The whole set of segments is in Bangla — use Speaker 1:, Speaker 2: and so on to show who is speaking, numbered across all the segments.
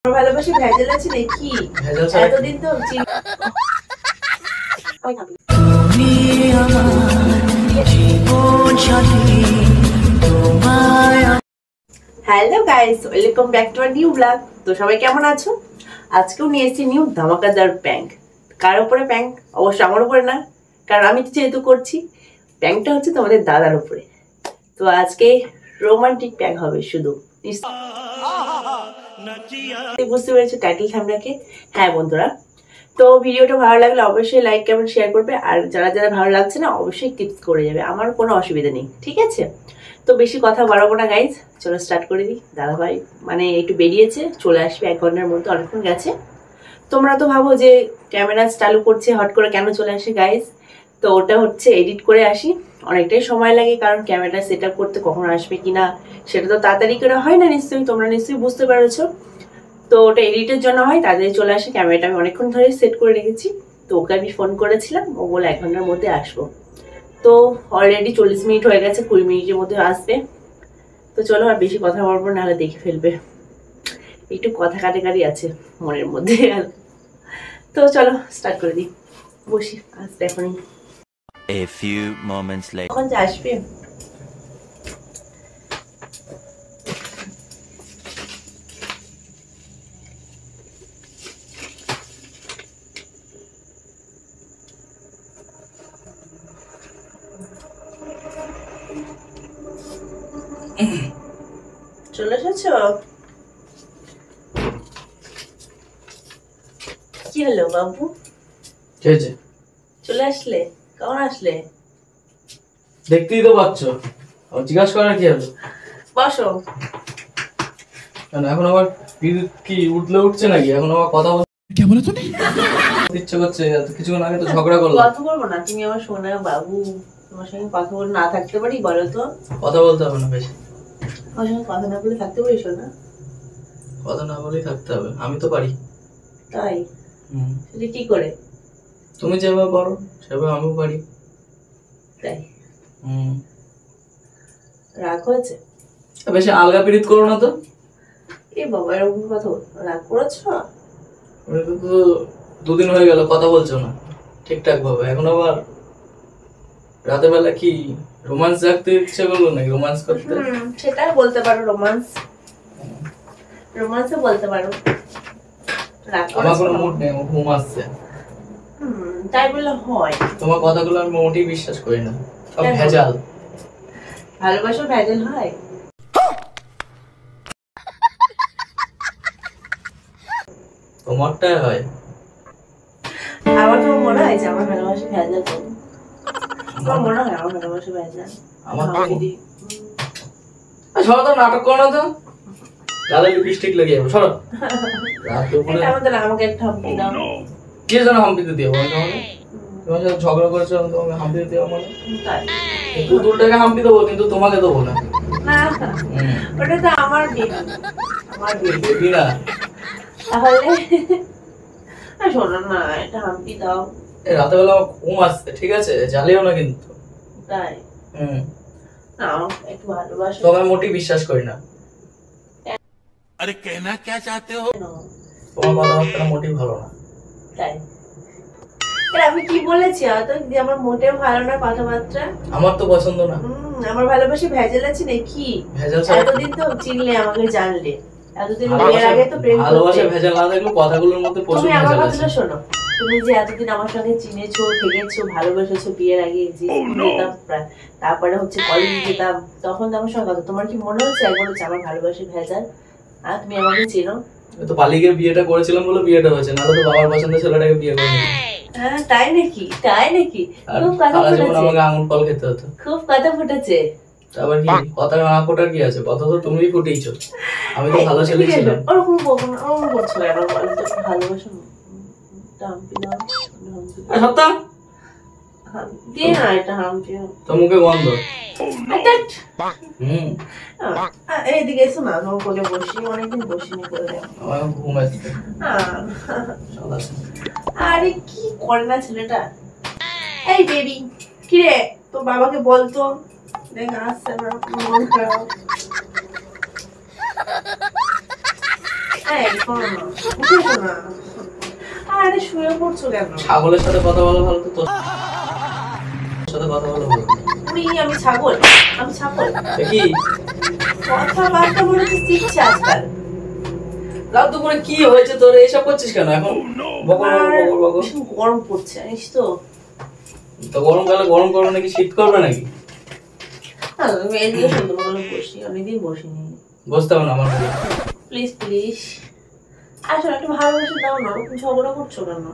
Speaker 1: আমার ভালোবাসি ভেজাল আছে নাকি?
Speaker 2: ভেজাল ছাড়া
Speaker 1: এতদিন তো
Speaker 3: তুমি আমার জীবন সাথী তোমায়।
Speaker 1: Hello guys, welcome back to our new blog. তো সবাই কেমন আছো? আজকেও নিয়ে এসেছি নিউ ধামাকাদার প্র্যাঙ্ক। কার উপরে প্র্যাঙ্ক? অবশ্যই আমার উপরে না, কারণ আমি তো যেহেতু করছি। প্র্যাঙ্কটা হচ্ছে তোমাদের দাদার উপরে। তো আজকে রোমান্টিক প্র্যাঙ্ক হবে শুধু। বুঝতে পেরেছো টাইটেল থাম্বনেলকে? হ্যাঁ বন্ধুরা, তো ভিডিওটা ভালো লাগলে অবশ্যই লাইক কমেন্ট শেয়ার করবে, আর যারা যারা ভালো লাগছে না অবশ্যই কিপস করে যাবে, আমার কোনো অসুবিধা নেই, ঠিক আছে? তো বেশি কথা বাড়াবো না গাইজ, চলো স্টার্ট করে দিই। দাদাভাই মানে একটু বেরিয়েছে, চলে আসবে 1 ঘন্টার মধ্যে, অনেকক্ষণ গেছে। তোমরা তো ভাবো যে ক্যামেরা চালু করছে হট করে কেন চলে আসে গাইজ, তো ওটা হচ্ছে এডিট করে আসি, অনেকটাই সময় লাগে, কারণ ক্যামেরা সেট আপ করতে কখন আসবে কিনা সেটা তো তাড়াতাড়ি করে হয় না, নিশ্চয়ই তোমরা নিশ্চয়ই বুঝতে পেরেছো। তো ওটা এডিটের জন্য হয়, তাদের চলে আসে। ক্যামেরাটা আমি অনেকক্ষণ ধরে সেট করে রেখেছি, তো ওকে আমি ফোন করেছিলাম, ও বলে 1 ঘন্টার মধ্যে আসবো। তো অলরেডি 40 মিনিট হয়ে গেছে, 20 মিনিটের মধ্যে আসবে। তো চলো আর বেশি কথা বলবো, নাহলে দেখে ফেলবে। একটু কথা কাটাকাটি আছে মনের মধ্যে। তো চলো স্টার্ট করে দিই, বসি, আসবে এখনই।
Speaker 4: A few moments later.
Speaker 1: কখন যে আসবে? চলে এসেছো? কি হলো বাবু, চলে আসলে? কখন আসলে?
Speaker 2: দেখতেই তো পাচ্ছ, জিজ্ঞাসা করার কি হলো?
Speaker 1: বসো।
Speaker 2: এখন আবার কি উঠলে উঠছে নাকি? এখন আবার কথা বলতে ইচ্ছে করছে? কিছুক্ষণ আগে তো ঝগড়া করলাম।
Speaker 1: কথা বলবো না? তুমি আমার সোনা বাবু, তোমার সঙ্গে কথা বলে না থাকতে পারি বলো তো?
Speaker 2: কথা বলতে হবে না বেশি।
Speaker 1: আমার সঙ্গে কথা না বলে থাকতে পারি সোনা?
Speaker 2: কথা না বলেই থাকতে হবে, আমি তো পারি।
Speaker 1: তাই? সেটা কি করে?
Speaker 2: তুমি যেভাবে পারো সেভাবে আমিও পারি।
Speaker 1: তাই? রাগ হয়েছে?
Speaker 2: বেশি আলগা পিরিত করো না তো।
Speaker 1: এ বাবা, এরকম কথা রাগ করেছো?
Speaker 2: তো 2 দিন হয়ে গেল কথা বলছো না ঠিকঠাক ভাবে, এখন আবার রাতের বেলা কি রোমান্স রাখতে ইচ্ছে করলো নাকি? রোমান্স করতে?
Speaker 1: সেটাই বলতে পারো, রোমান্স। রোমান্সও বলতে পারো। রাগ
Speaker 2: আমার
Speaker 1: করেছো?
Speaker 2: কোনো মুড নেই, আমার ঘুম আসছে।
Speaker 1: তাই বলে হয়?
Speaker 2: তোমার কথাগুলো আমি মোটেই বিশ্বাস করি না, সব
Speaker 1: কেন?
Speaker 2: ভেজাল।
Speaker 1: ভালোবাসা ভেজাল হয়?
Speaker 2: তোমারটাই হয়।
Speaker 1: আমার তো মনে হয় যে আমার ভালোবাসা ভেজাল। তোমার মনে হয় আমার ভালোবাসা ভেজাল?
Speaker 2: আমার সরো তো, নাটক করো না তো, গালে লিপস্টিক লাগিয়ে যাবো, সরো। রাত দুপুরে
Speaker 1: আমাকে একটা হাম্পি দাও।
Speaker 2: কে যেন হাম্পিতে দিয়ে বলো তোমাকে? তোমার সাথে ঝগড়া করেছো, তোমাকে হাম্পিতে দেওয়া মানে? পুতুলটাকে হাম্পি দেবো, কিন্তু তোমাকে দেবো না।
Speaker 1: ওটা তো আমার বেবি, আমার
Speaker 2: বেবি না।
Speaker 1: তাহলে শোনো না, একটা হাম্পি দাও।
Speaker 2: রাতে বেলা আমার ঘুম আসছে, ঠিক আছে? জ্বালিও না কিন্তু।
Speaker 1: তাই? না, একটু ভালোবাসো।
Speaker 2: তোমার মোটেই বিশ্বাস করি না।
Speaker 4: अरे कहना क्या चाहते हो?
Speaker 2: তোমার কথাবার্তা মোটেই ভালো না।
Speaker 1: তাই? আমি কি বলেছি হয়তো যে আমার মোটেও ভালো না কথাবার্তা?
Speaker 2: আমার তো পছন্দ না।
Speaker 1: আমার ভালোবাসা ভেজাল আছে নাকি?
Speaker 2: ভেজাল ছাড়া?
Speaker 1: এতদিন তো চিনলে, আমাকে জানলে, এতদিন বিয়ের আগে তো প্রেম করতে।
Speaker 2: ভালোবাসা ভেজাল না থাকলে কথাগুলোর মধ্যে প্রচুর
Speaker 1: তুমি আমার
Speaker 2: ভেজাল আছে।
Speaker 1: কথাটা শোনো, তুমি যে এতদিন আমার সঙ্গে চিনেছো, থেকেছো, ভালোবেসেছো, বিয়ের আগে যে স্কুলে যেতাম, তারপরে হচ্ছে কলেজে যেতাম, তখন তো আমার সঙ্গে কথা, তোমার কি মনে হচ্ছে একবার হচ্ছে আমার ভালোবাসা ভেজাল? আর তুমি আমাকে চেনো?
Speaker 2: তো পালিয়ে গিয়ে বিয়েটা করেছিলাম বলে বিয়েটা হয়েছে, নাহলে তো বাবার পছন্দের ছেলেটাকে বিয়ে করে নিতাম।
Speaker 1: হ্যাঁ তাই নাকি? তাই নাকি? খুব কথা ফুটেছে,
Speaker 2: আমাকে আঙুল ফল খেতে হতো।
Speaker 1: খুব কথা ফুটেছে।
Speaker 2: আবার কি কথা না ফোটার কি আছে? কথা তো তুমিই ফুটিয়েছো, আমি তো ভালো ছেলে ছিলাম।
Speaker 1: ওরকম বলবো না, ওরকম বলছো কেন? বলো তো, ভালোবাসা হাম্পি দাও,
Speaker 2: সত্তা
Speaker 1: দিয়ে না এটা হাম্পি।
Speaker 2: তো মুখে গন্ধ।
Speaker 1: এইদিকে এসো না, তোমার কোলে বসি, অনেকদিন বসিনি কোলে।
Speaker 2: আমার ঘুম আসছে।
Speaker 1: আরে কি করে না ছেলেটা? এই বেবি, কি রে, তোর বাবাকে বলতো, দেখ আসছে না, মন খারাপ। হ্যাঁ শোনো না, উঠে এসো না। আরে শুয়ে পড়ছো কেন?
Speaker 2: ছাগলের সাথে কথা বলা ভালো তো, তোর সাথে কথা বলা ভালো।
Speaker 1: আমি ছাগল? আমি ছাগল?
Speaker 2: কি
Speaker 1: কথাবার্তা বলতে শিখছে আজকাল।
Speaker 2: রাত দুপুরে কি হয়েছে তোর, এইসব করছিস কেন এখন? বকর বকর বকর।
Speaker 1: ভীষণ গরম পড়ছে জানিস তো।
Speaker 2: তো গরমকালে গরম করবে নাকি শীত করবে নাকি?
Speaker 1: আমি এদিকে সন্ধ্যাবেলা বসি, অনেকদিন বসিনি।
Speaker 2: বসতে হবে না আমার কাছে।
Speaker 1: প্লিজ প্লিজ আসলে একটু ভালোবাসে দাও না, ওরকম ঝগড়া করছো কেন?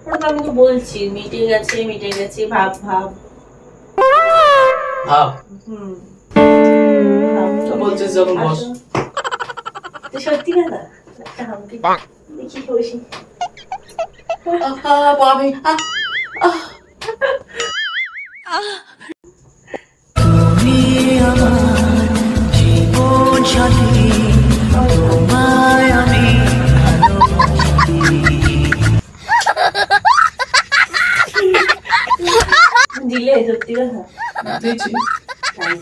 Speaker 1: ওরকম আমি তো বলছি মিটে গেছে ভাব ভাব
Speaker 2: ভাব
Speaker 1: হুম
Speaker 2: তো বলছিস যখন বস।
Speaker 1: তো সত্যি কথা একটা হামকি দেখি বসি।
Speaker 2: পাবি
Speaker 3: তুমি আমার জীবন সাথী, তোমায় আমি ভালোবাসি।
Speaker 1: দিলে সত্যি কথা
Speaker 2: দিয়েছি।
Speaker 1: তাই।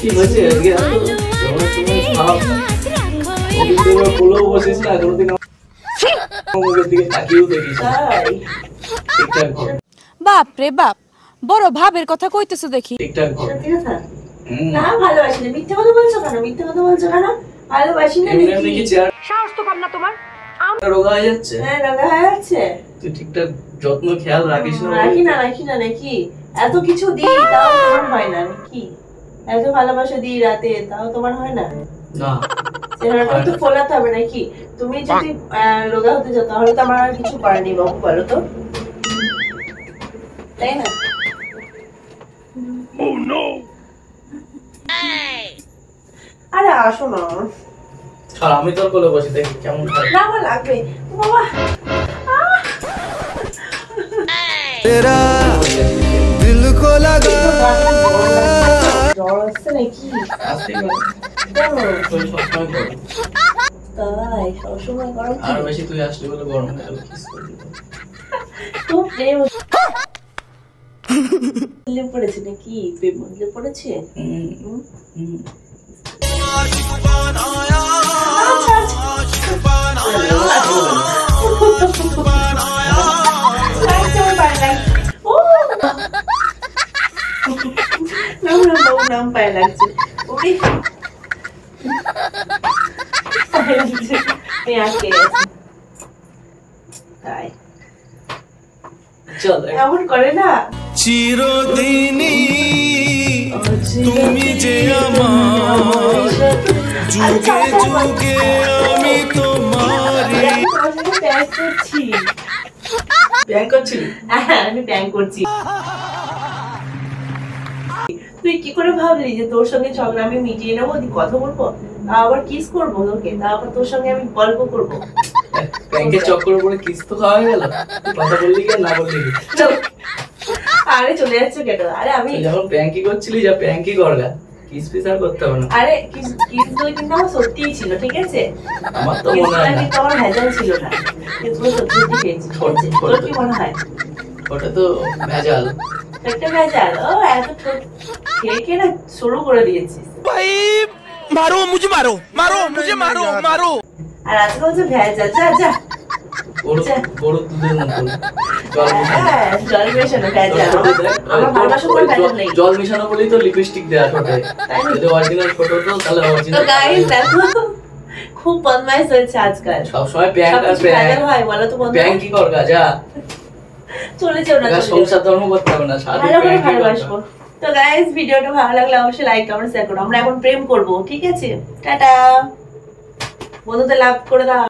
Speaker 2: কি হয়েছে আজকে এত ঝগড়া শুনে ভাব? ওদিকে বলেও বসিস না, কোনোদিন মুখের দিকে তাকিয়েও দেখিস না।
Speaker 1: তাই
Speaker 2: ঠিকঠাক ভাব,
Speaker 5: বাপ রে বাপ, বড় ভাবের কথা কইতেছো দেখি।
Speaker 2: ঠিকঠাক ভাব।
Speaker 1: সত্যি কথা না, ভালোবাসি না। মিথ্যে কথা বলছো কেন? ভালোবাসি না
Speaker 2: এমনি এমনি কি চেয়ার
Speaker 5: সাহস তো কম না তোমার।
Speaker 2: রোগা হয়ে যাচ্ছে?
Speaker 1: হ্যাঁ রাগা হয়ে যাচ্ছে।
Speaker 2: তুই ঠিকঠাক যত্ন খেয়াল রাখিস না?
Speaker 1: রাখি না নাকি? এত কিছু দিই তাও তোমার হয় না নাকি? এত ভালোবাসা দিই রাতে তাও তোমার হয় না?
Speaker 2: না
Speaker 1: চেহারাটা একটু ফোলাতে হবে নাকি? তুমি যদি রোগা হতে চাও তাহলে তো আমার আর কিছু করার নেই বাবু, বলো তো, তাই না? আরে আসো না।
Speaker 2: আর আমি তোর কোলে বসে দেখি কেমন খাই।
Speaker 1: না আমার লাগবে বাবা।
Speaker 3: तेरा दिल को लगा
Speaker 1: জ্বর আসছে নাকি?
Speaker 2: আসতেই পারে।
Speaker 1: কেন?
Speaker 2: তুই সবসময় কর।
Speaker 1: তাই সবসময় গরম
Speaker 2: আর বেশি তুই আসলি বলে গরম হয়ে গেল। কিস করবি তো?
Speaker 1: তো প্রেম মধ্যে পড়েছে নাকি? প্রেম মধ্যে পড়েছে?
Speaker 2: হুম,
Speaker 1: হুম?
Speaker 2: হুম।
Speaker 1: নাম পায়ে লাগছে। আটকে গেছে তাই
Speaker 2: চল
Speaker 1: এমন করে না।
Speaker 3: চিরদিনই তুমি যে আমার, যুগে যুগে আমি তোমারই।
Speaker 1: প্যাক করছি।
Speaker 2: প্যাক করছিলি?
Speaker 1: হ্যাঁ আমি প্যাক করছি। তুই কি করে ভাবলি যে তোর সঙ্গে ঝগড়া আমি মিটিয়ে নেবো, কথা বলবো, আবার কিস করবো তোকে, তারপর তোর সঙ্গে আমি গল্প করবো?
Speaker 2: ব্যাংকের চক্কর করে কিস তো খাওয়া হয়ে গেল। কথা বললি কি আর না বললি কি? চল।
Speaker 1: আরে চলে যাচ্ছে কেন? আরে আমি
Speaker 2: তুই যখন প্যাঙ্কি করছিলি যা প্যাঙ্কি করগা, কিস পিস আর করতে হবে না।
Speaker 1: আরে কিস গুলো কিন্তু আমার সত্যিই ছিল, ঠিক আছে?
Speaker 2: আমার তো মনে হয় না।
Speaker 1: কিন্তু আমার ভেজাল ছিল না, কিন্তু সত্যি সত্যি খেয়েছি, ঠিক আছে? তোর কি মনে হয়?
Speaker 2: ওটা তো ভেজাল।
Speaker 1: একটা ভেজাল? ও এত খেয়ে খেয়ে না শুরু করে দিয়েছিস।
Speaker 4: भाई मारो मुझे, मारो मारो मुझे, मारो मारो।
Speaker 1: আর আজকে হচ্ছে ভেজাল। যা যা
Speaker 2: বড় দুধের মতো জল মিশানো।
Speaker 1: হ্যাঁ, জল মেশানো ভেজাল। আমার ভালোবাসা কোনো ভেজাল নেই।
Speaker 2: জল মিশানো বলেই তো লিপস্টিক দেয়া ঠোঁটে।
Speaker 1: তাই নাকি?
Speaker 2: যদি অরিজিনাল ঠোঁট হতো তাহলে
Speaker 1: তো
Speaker 2: অরিজিনাল।
Speaker 1: গাইস দেখো খুব বদমাইশ হচ্ছে আজকাল।
Speaker 2: সবসময় প্যাঙ্ক আর
Speaker 1: সবকিছু ভেজাল
Speaker 2: প্যাঙ্ক।
Speaker 1: হয় বলো তো বন্ধু?
Speaker 2: প্যাঙ্কি করগা যা।
Speaker 1: চলে যাও না, চলে যাও।
Speaker 2: সংসার ধর্ম করতে হবে না, সাথে
Speaker 1: ভালো করে
Speaker 2: প্যাঙ্কি
Speaker 1: ভালোবাসবো।
Speaker 2: করগা।
Speaker 1: তো গাইস ভিডিওটা ভালো লাগলে অবশ্যই লাইক কমেন্ট শেয়ার করো। আমরা এখন প্রেম করব, ঠিক আছে? টাটা। বন্ধুদের লাভ করে দাও।